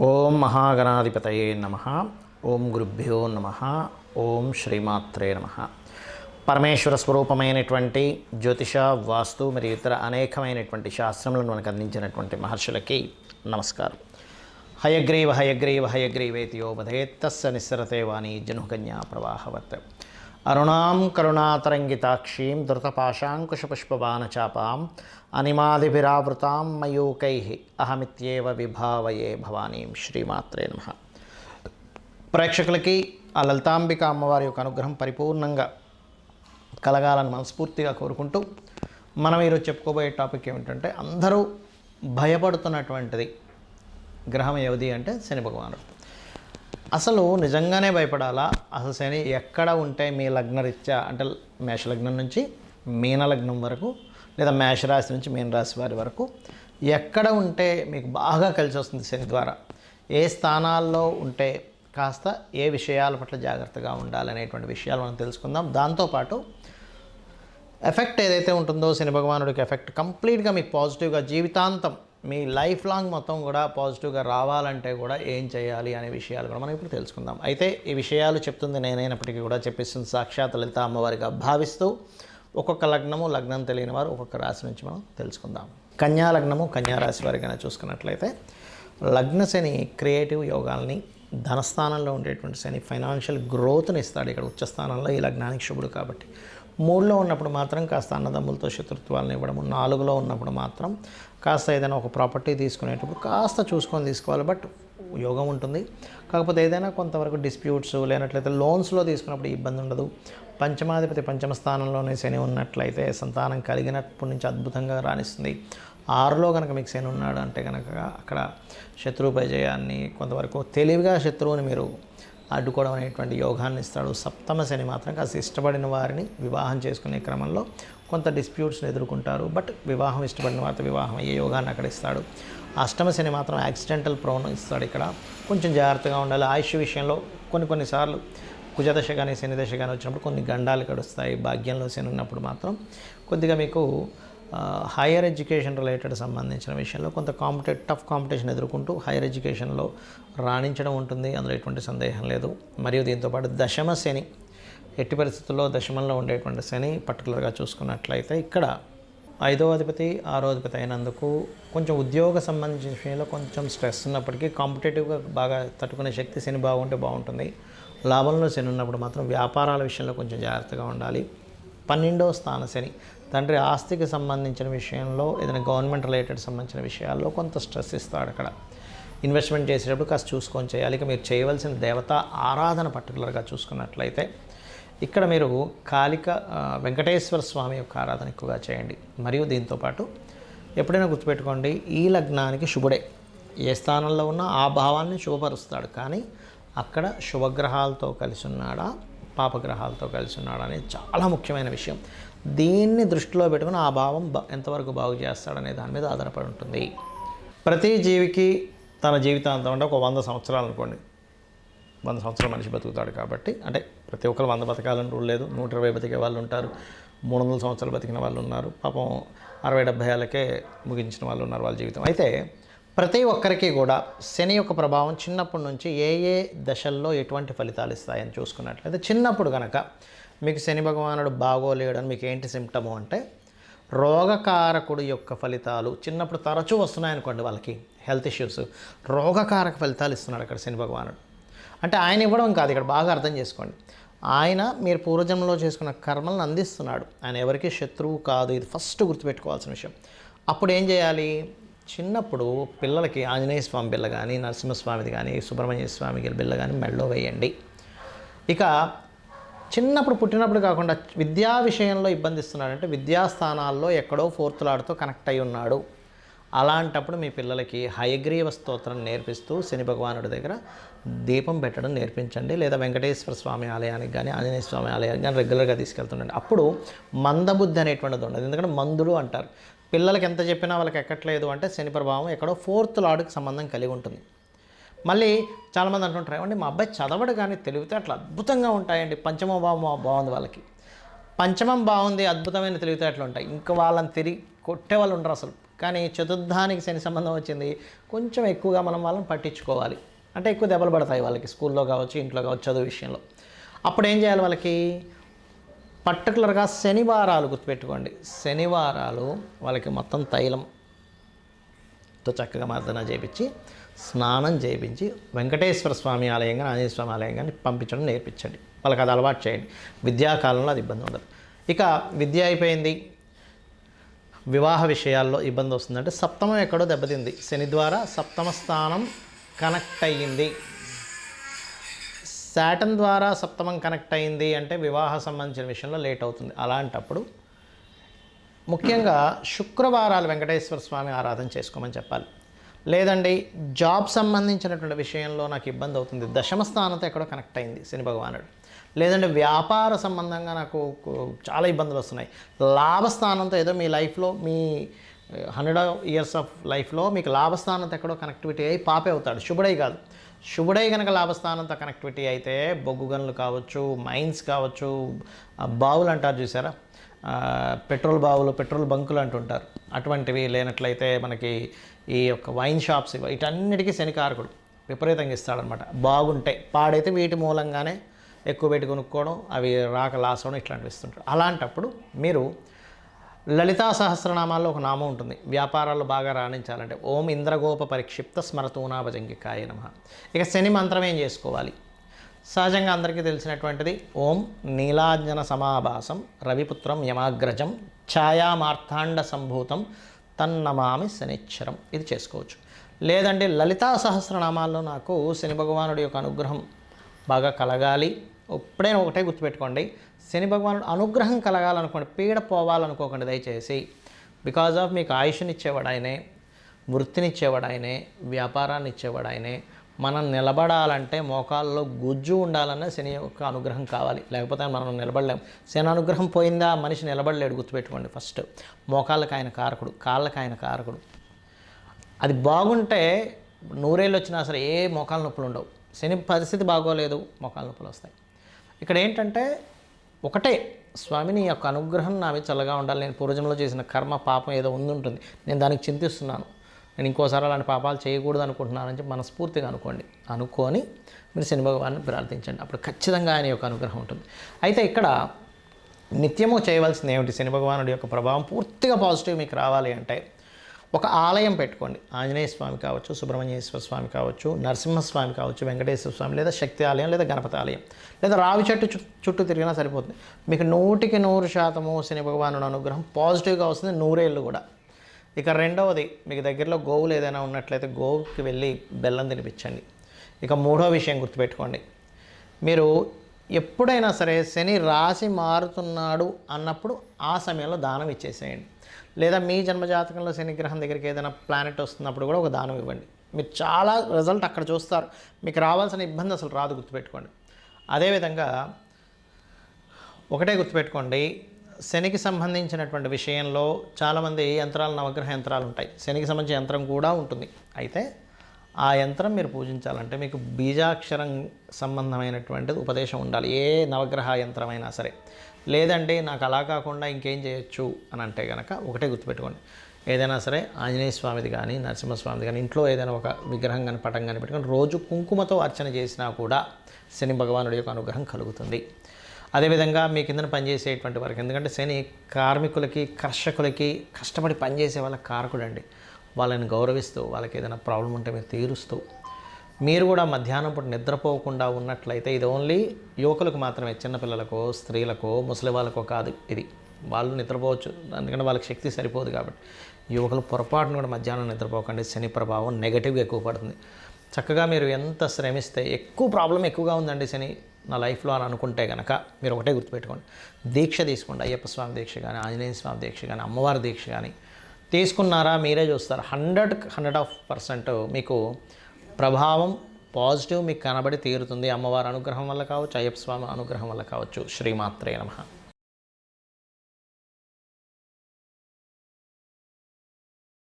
ఓం మహాగణాధిపతయే నమః. ఓం గురుభ్యో నమః. ఓం శ్రీమాత్రే నమః. పరమేశ్వర స్వరూపమైనటువంటి జ్యోతిష, వాస్తు మరియు ఇతర అనేకమైనటువంటి శాస్త్రములను మనకు అందించినటువంటి మహర్షులకి నమస్కారం. హయగ్రీవ హయగ్రీవ హయగ్రీవేతియో వదేత్తస్య నిస్సరతే వాణి జనుకన్యా ప్రవాహవత్. అరుణాం కరుణాతరంగితాక్షీం ధృతపాశాంకుశపుష్పబాణచాపాం అనిమాదిభిరావృతాం మయూకైః అహమిత్యేవ విభావయే భవానీం. శ్రీమాత్రే నమః. ప్రేక్షకులకి ఆ లలితాంబిక అమ్మవారి యొక్క అనుగ్రహం పరిపూర్ణంగా కలగాలని మనస్ఫూర్తిగా కోరుకుంటూ మనం ఈరోజు చెప్పుకోబోయే టాపిక్ ఏమిటంటే, అందరూ భయపడుతున్నటువంటిది గ్రహం ఏది అంటే శని భగవానుడు. అసలు నిజంగానే భయపడాలా? అసలు శని ఎక్కడ ఉంటే మీ లగ్నరీత్యా అంటే మేషలగ్నం నుంచి మీనలగ్నం వరకు, లేదా మేషరాశి నుంచి మీనరాశి వారి వరకు ఎక్కడ ఉంటే మీకు బాగా కలిసి వస్తుంది శని ద్వారా, ఏ స్థానాల్లో ఉంటే కాస్త ఏ విషయాల పట్ల జాగ్రత్తగా ఉండాలనేటువంటి విషయాలు మనం తెలుసుకుందాం. దాంతోపాటు ఎఫెక్ట్ ఏదైతే ఉంటుందో శని భగవానుడికి ఎఫెక్ట్ కంప్లీట్గా మీకు పాజిటివ్గా జీవితాంతం మీ లైఫ్ లాంగ్ మొత్తం కూడా పాజిటివ్గా రావాలంటే కూడా ఏం చేయాలి అనే విషయాలు కూడా మనం ఇప్పుడు తెలుసుకుందాం. అయితే ఈ విషయాలు చెప్తుంది నేనైనప్పటికీ కూడా చెప్పిస్తుంది సాక్షాత్ లలిత అమ్మవారిగా భావిస్తూ ఒక్కొక్క లగ్నం తెలియని వారు ఒక్కొక్క రాశి నుంచి మనం తెలుసుకుందాం. కన్యా లగ్నము, కన్యా రాశి వారిగా చూసుకున్నట్లయితే లగ్న శని క్రియేటివ్ యోగాల్ని, ధనస్థానంలో ఉండేటువంటి శని ఫైనాన్షియల్ గ్రోత్ని ఇస్తాడు. ఇక్కడ ఉచ్చస్థానంలో ఈ లగ్నానికి శుభుడు కాబట్టి. 3లో ఉన్నప్పుడు మాత్రం కాస్త అన్నదమ్ములతో శత్రుత్వాలను ఇవ్వడము, 4లో ఉన్నప్పుడు మాత్రం కాస్త ఏదైనా ఒక ప్రాపర్టీ తీసుకునేటప్పుడు కాస్త చూసుకొని తీసుకోవాలి. బట్ యోగం ఉంటుంది. కాకపోతే ఏదైనా కొంతవరకు డిస్ప్యూట్స్ లేనట్లయితే లోన్స్లో తీసుకున్నప్పుడు ఇబ్బంది ఉండదు. పంచమాధిపతి పంచమ స్థానంలోనే శని ఉన్నట్లయితే సంతానం కలిగినప్పటి నుంచి అద్భుతంగా రాణిస్తుంది. 6లో కనుక మీకు శని ఉన్నాడు అంటే కనుక అక్కడ శత్రువుపై జయాన్ని, కొంతవరకు తెలివిగా శత్రువుని మీరు అడ్డుకోవడం అనేటువంటి యోగాన్ని ఇస్తాడు. సప్తమ శని మాత్రం కాస్త ఇష్టపడిన వారిని వివాహం చేసుకునే క్రమంలో కొంత డిస్ప్యూట్స్ని ఎదుర్కొంటారు. బట్ వివాహం ఇష్టపడిన వారితో వివాహం అయ్యే యోగాన్ని అక్కడ ఇస్తాడు. అష్టమ శని మాత్రం యాక్సిడెంటల్ ప్రోన్ ఇస్తాడు. ఇక్కడ కొంచెం జాగ్రత్తగా ఉండాలి. ఆయుష్ విషయంలో కొన్నిసార్లు కుజదశ కానీ శని దశ కానీ వచ్చినప్పుడు కొన్ని గండాలు గడుస్తాయి. భాగ్యంలో శని ఉన్నప్పుడు మాత్రం కొద్దిగా మీకు హైయర్ ఎడ్యుకేషన్ రిలేటెడ్ సంబంధించిన విషయంలో కొంత టఫ్ కాంపిటీషన్ ఎదుర్కొంటూ హైయర్ ఎడ్యుకేషన్లో రాణించడం ఉంటుంది. అందులో ఎటువంటి సందేహం లేదు. మరియు దీంతోపాటు దశమ శని, ఎట్టి పరిస్థితుల్లో దశమంలో ఉండేటువంటి శని పర్టికులర్గా చూసుకున్నట్లయితే ఇక్కడ 5వ అధిపతి 6వ అధిపతి అయినందుకు కొంచెం ఉద్యోగ సంబంధించిన విషయంలో కొంచెం స్ట్రెస్ ఉన్నప్పటికీ కాంపిటేటివ్గా బాగా తట్టుకునే శక్తి శని బాగుంటే బాగుంటుంది. లాభంలో శని ఉన్నప్పుడు మాత్రం వ్యాపారాల విషయంలో కొంచెం జాగ్రత్తగా ఉండాలి. 12వ స్థాన శని తండ్రి ఆస్తికి సంబంధించిన విషయంలో, ఏదైనా గవర్నమెంట్ రిలేటెడ్ సంబంధించిన విషయాల్లో కొంత స్ట్రెస్ ఇస్తాడు. అక్కడ ఇన్వెస్ట్మెంట్ చేసేటప్పుడు కాస్త చూసుకొని చేయాలి. ఇక మీరు చేయవలసిన దేవతా ఆరాధన పర్టికులర్గా చూసుకున్నట్లయితే ఇక్కడ మీరు కాళిక వెంకటేశ్వర స్వామి యొక్క ఆరాధన ఎక్కువగా చేయండి. మరియు దీంతోపాటు ఎప్పుడైనా గుర్తుపెట్టుకోండి, ఈ లగ్నానికి శుభుడే. ఏ స్థానంలో ఉన్నా ఆ భావాన్ని శుభపరుస్తాడు. కానీ అక్కడ శుభగ్రహాలతో కలిసి ఉన్నాడా, పాపగ్రహాలతో కలిసి ఉన్నాడా అనేది చాలా ముఖ్యమైన విషయం. దీన్ని దృష్టిలో పెట్టుకుని ఆ భావం ఎంతవరకు బాగు చేస్తాడనే దాని మీద ఆధారపడి ఉంటుంది. ప్రతి జీవికి తన జీవితాంతం అంటే ఒక 100 సంవత్సరాలు అనుకోండి, 100 సంవత్సరాలు మనిషి బతుకుతాడు కాబట్టి, అంటే ప్రతి ఒక్కరు 100 బతకాలని రూల్ లేదు. 120 బతికే వాళ్ళు ఉంటారు, 300 సంవత్సరాలు బతికిన వాళ్ళు ఉన్నారు, పాపం 60-70 ఏళ్ళకే ముగించిన వాళ్ళు ఉన్నారు వాళ్ళ జీవితం. అయితే ప్రతి ఒక్కరికి కూడా శని యొక్క ప్రభావం చిన్నప్పటి నుంచి ఏ దశల్లో ఎటువంటి ఫలితాలు ఇస్తాయని చూసుకున్నట్లయితే, చిన్నప్పుడు కనుక మీకు శని భగవానుడు బాగోలేడని మీకు ఏంటి సిమ్టము అంటే, రోగకారకుడు యొక్క ఫలితాలు చిన్నప్పుడు తరచూ వస్తున్నాయనుకోండి, వాళ్ళకి హెల్త్ ఇష్యూస్, రోగకారక ఫలితాలు ఇస్తున్నాడు అక్కడ శని భగవానుడు. అంటే ఆయన ఇవ్వడం కాదు, ఇక్కడ బాగా అర్థం చేసుకోండి. ఆయన మీరు పూర్వజన్మలో చేసుకున్న కర్మలను అందిస్తున్నాడు. ఆయన ఎవరికి శత్రువు కాదు. ఇది ఫస్ట్ గుర్తుపెట్టుకోవాల్సిన విషయం. అప్పుడు ఏం చేయాలి? చిన్నప్పుడు పిల్లలకి ఆంజనేయ స్వామి బిళ్ళ కానీ, నరసింహస్వామిది కానీ, సుబ్రహ్మణ్య స్వామి బిళ్ళ కానీ మెడలో వేయండి. ఇక చిన్నప్పుడు పుట్టినప్పుడు కాకుండా విద్యా విషయంలో ఇబ్బందిస్తున్నాడంటే విద్యాస్థానాల్లో ఎక్కడో 4th లార్డ్తో కనెక్ట్ అయి ఉన్నాడు. అలాంటప్పుడు మీ పిల్లలకి హయగ్రీవ స్తోత్రం నేర్పిస్తూ శని భగవానుడి దగ్గర దీపం పెట్టడం నేర్పించండి. లేదా వెంకటేశ్వర స్వామి ఆలయానికి కానీ, ఆంజనేయ స్వామి ఆలయానికి కానీ రెగ్యులర్గా తీసుకెళ్తుండండి. అప్పుడు మందబుద్ధి అనేటువంటిది ఉండదు. ఎందుకంటే మందుడు అంటారు. పిల్లలకి ఎంత చెప్పినా వాళ్ళకి ఎక్కట్లేదు అంటే శని ప్రభావం ఎక్కడో 4th లార్డ్కి సంబంధం కలిగి ఉంటుంది. మళ్ళీ చాలామంది అంటుంటారు, ఏమండి మా అబ్బాయి చదవడు కానీ తెలివితేటలు అద్భుతంగా ఉంటాయండి, పంచమ భావం బాగుంది వాళ్ళకి. పంచమం బాగుంది, అద్భుతమైన తెలివితేటలు ఉంటాయి, ఇంకా వాళ్ళని తిరిగి కొట్టే వాళ్ళు ఉండరు అసలు. కానీ చతుర్థానికి శని సంబంధం వచ్చింది, కొంచెం ఎక్కువగా మనం వాళ్ళని పట్టించుకోవాలి. అంటే ఎక్కువ దెబ్బలు పడతాయి వాళ్ళకి, స్కూల్లో కావచ్చు, ఇంట్లో కావచ్చు, చదువు విషయంలో. అప్పుడు ఏం చేయాలి వాళ్ళకి? పర్టికులర్గా శనివారాలు గుర్తుపెట్టుకోండి. శనివారాలు వాళ్ళకి మొత్తం తైలంతో చక్కగా మర్దన చేయించి, స్నానం చేయించి, వెంకటేశ్వర స్వామి ఆలయం కానీ ఆంజనేయ స్వామి ఆలయం కానీ పంపించడం నేర్పించండి. వాళ్ళకి అది అలవాటు చేయండి. విద్యాకాలంలో అది ఇబ్బంది ఉండదు. ఇక విద్య అయిపోయింది, వివాహ విషయాల్లో ఇబ్బంది వస్తుందంటే సప్తమం ఎక్కడో దెబ్బతింది. శని ద్వారా సప్తమ స్థానం కనెక్ట్ అయ్యింది. శాటర్న్ ద్వారా సప్తమం కనెక్ట్ అయింది అంటే వివాహ సంబంధించిన విషయంలో లేట్ అవుతుంది. అలాంటప్పుడు ముఖ్యంగా శుక్రవారాలు వెంకటేశ్వర స్వామి ఆరాధన చేసుకోమని చెప్పాలి. లేదండి జాబ్ సంబంధించినటువంటి విషయంలో నాకు ఇబ్బంది అవుతుంది, దశమ స్థానంతో ఎక్కడో కనెక్ట్ అయింది శని భగవానుడు. లేదంటే వ్యాపార సంబంధంగా నాకు చాలా ఇబ్బందులు వస్తున్నాయి, లాభస్థానంతో ఏదో మీ లైఫ్లో మీ 100 years ఆఫ్ లైఫ్లో మీకు లాభస్థానంతో ఎక్కడో కనెక్టివిటీ అయ్యి పాపే అవుతాడు. శుభుడై కాదు, శుభుడై కనుక లాభస్థానంతో కనెక్టివిటీ అయితే బొగ్గు గనులు కావచ్చు, మైన్స్ కావచ్చు, బావులు అంటారు చూసారా, పెట్రోల్ బావులు, పెట్రోల్ బంకులు అంటుంటారు, అటువంటివి లేనట్లయితే మనకి ఈ యొక్క వైన్ షాప్స్ వీటన్నిటికీ శనికారకుడు విపరీతంగా ఇస్తాడనమాట. బాగుంటాయి, పాడైతే వీటి మూలంగానే ఎక్కువ పెట్టి కొనుక్కోవడం, అవి రాక లాస్ అవడం, ఇట్లాంటివి ఇస్తుంటారు. అలాంటప్పుడు మీరు లలితా సహస్రనామాల్లో ఒక నామం ఉంటుంది, వ్యాపారాల్లో బాగా రాణించాలంటే ఓం ఇంద్రగోప పరిక్షిప్త స్మరతూనాభజంగికాయ నమః. ఇక శని మంత్రం ఏం చేసుకోవాలి? సహజంగా అందరికీ తెలిసినటువంటిది ఓం నీలాంజన సమాభాసం రవిపుత్రం యమాగ్రజం ఛాయామార్తాండ సంభూతం తన్నమామి శనిచ్చరం, ఇది చేసుకోవచ్చు. లేదంటే లలితా సహస్రనామాల్లో నాకు శని భగవానుడి యొక్క అనుగ్రహం బాగా కలగాలి, ఎప్పుడైనా ఒకటే గుర్తుపెట్టుకోండి, శని భగవానుడు అనుగ్రహం కలగాలనుకోండి, పీడ పోవాలనుకోకండి దయచేసి. బికాజ్ ఆఫ్ మీకు ఆయుష్నిచ్చేవాడు ఆయనే, వృత్తినిచ్చేవాడు ఆయనే, వ్యాపారాన్ని ఇచ్చేవాడు ఆయనే. మనం నిలబడాలంటే మోకాల్లో గుజ్జు ఉండాలన్న శని యొక్క అనుగ్రహం కావాలి, లేకపోతే మనం నిలబడలేము. శని అనుగ్రహం పోయిందా మనిషి నిలబడలేడు, గుర్తుపెట్టుకోండి. ఫస్ట్ మోకాళ్ళకి ఆయన కారకుడు, కాళ్ళకి ఆయన కారకుడు. అది బాగుంటే 100 ఏళ్ళు వచ్చినా సరే ఏ మోకాళ్ళ నొప్పులు ఉండవు. శని పరిస్థితి బాగోలేదు, మోకాళ్ళ నొప్పులు వస్తాయి. ఇక్కడ ఏంటంటే ఒకటే, స్వామిని యొక్క అనుగ్రహం నా మీద చల్లగా ఉండాలి, నేను పూర్వజంలో చేసిన కర్మ పాపం ఏదో ఉంటుంది, నేను దానికి చింతిస్తున్నాను, నేను ఇంకోసారి అలాంటి పాపాలు చేయకూడదు అనుకుంటున్నానని చెప్పి మనస్ఫూర్తిగా అనుకొని మీరు శని భగవాన్ని ప్రార్థించండి. అప్పుడు ఖచ్చితంగా ఆయన యొక్క అనుగ్రహం ఉంటుంది. అయితే ఇక్కడ నిత్యము చేయవలసింది ఏమిటి? శని భగవానుడి యొక్క ప్రభావం పూర్తిగా పాజిటివ్ మీకు రావాలి అంటే ఒక ఆలయం పెట్టుకోండి. ఆంజనేయ స్వామి కావచ్చు, సుబ్రహ్మణ్యేశ్వర స్వామి కావచ్చు, నరసింహస్వామి కావచ్చు, వెంకటేశ్వర స్వామి, లేదా శక్తి ఆలయం, లేదా గణపతి ఆలయం, లేదా రావి చెట్టు చుట్టూ తిరిగినా సరిపోతుంది. మీకు 100% శని భగవానుడి అనుగ్రహం పాజిటివ్గా వస్తుంది, 100 ఏళ్ళు కూడా. ఇక రెండవది, మీకు దగ్గరలో గోవులు ఏదైనా ఉన్నట్లయితే గోవుకి వెళ్ళి బెల్లం తినిపించండి. ఇక మూడో విషయం గుర్తుపెట్టుకోండి, మీరు ఎప్పుడైనా సరే శని రాశి మారుతున్నాడు అన్నప్పుడు ఆ సమయంలో దానం ఇచ్చేసేయండి. లేదా మీ జన్మజాతకంలో శని గ్రహం దగ్గరికి ఏదైనా ప్లానెట్ వస్తున్నప్పుడు కూడా ఒక దానం ఇవ్వండి. మీరు చాలా రిజల్ట్ అక్కడ చూస్తారు, మీకు రావాల్సిన ఇబ్బంది అసలు రాదు, గుర్తుపెట్టుకోండి. అదేవిధంగా ఒకటే గుర్తుపెట్టుకోండి, శనికి సంబంధించినటువంటి విషయంలో చాలామంది యంత్రాలు, నవగ్రహ యంత్రాలు ఉంటాయి, శనికి సంబంధించిన యంత్రం కూడా ఉంటుంది. అయితే ఆ యంత్రం మీరు పూజించాలంటే మీకు బీజాక్షరం సంబంధమైనటువంటిది ఉపదేశం ఉండాలి, ఏ నవగ్రహ యంత్రమైనా సరే. లేదంటే నాకు అలా కాకుండా ఇంకేం చేయొచ్చు అని అంటే కనుక ఒకటే గుర్తుపెట్టుకోండి, ఏదైనా సరే ఆంజనేయ స్వామిది కానీ నరసింహస్వామిది కానీ ఇంట్లో ఏదైనా ఒక విగ్రహం కానీ పటం కానీ పెట్టుకొని రోజు కుంకుమతో అర్చన చేసినా కూడా శని భగవానుడి యొక్క అనుగ్రహం కలుగుతుంది. అదేవిధంగా మీ కిందన పనిచేసేటువంటి వారికి, ఎందుకంటే శని కార్మికులకి, కర్షకులకి, కష్టపడి పనిచేసే వాళ్ళకి కారకుడు అండి. వాళ్ళని గౌరవిస్తూ, వాళ్ళకి ఏదైనా ప్రాబ్లం ఉంటే మీరు తీరుస్తూ, మీరు కూడా మధ్యాహ్నం పూట నిద్రపోకుండా ఉన్నట్లయితే, ఇది ఓన్లీ యువకులకు మాత్రమే, చిన్నపిల్లలకో, స్త్రీలకో, ముసలి వాళ్ళకో కాదు. ఇది వాళ్ళు నిద్రపోవచ్చు, ఎందుకంటే వాళ్ళకి శక్తి సరిపోదు కాబట్టి. యువకులు పొరపాటును కూడా మధ్యాహ్నం నిద్రపోకండి, శని ప్రభావం నెగటివ్గా ఎక్కువ పడుతుంది. చక్కగా మీరు ఎంత శ్రమిస్తే, ఎక్కువ ప్రాబ్లం ఎక్కువగా ఉందండి శని నా లైఫ్లో అని అనుకుంటే కనుక మీరు ఒకటే గుర్తుపెట్టుకోండి, దీక్ష తీసుకోండి. అయ్యప్ప స్వామి దీక్ష కానీ, ఆంజనేయ స్వామి దీక్ష కానీ, అమ్మవారి దీక్ష కానీ తీసుకున్నారా మీరే చూస్తారు, 100% మీకు ప్రభావం పాజిటివ్ మీకు కనబడి తీరుతుంది. అమ్మవారి అనుగ్రహం వల్ల కావచ్చు, అయ్యప్ప స్వామి అనుగ్రహం వల్ల కావచ్చు. శ్రీమాత్రే నమః.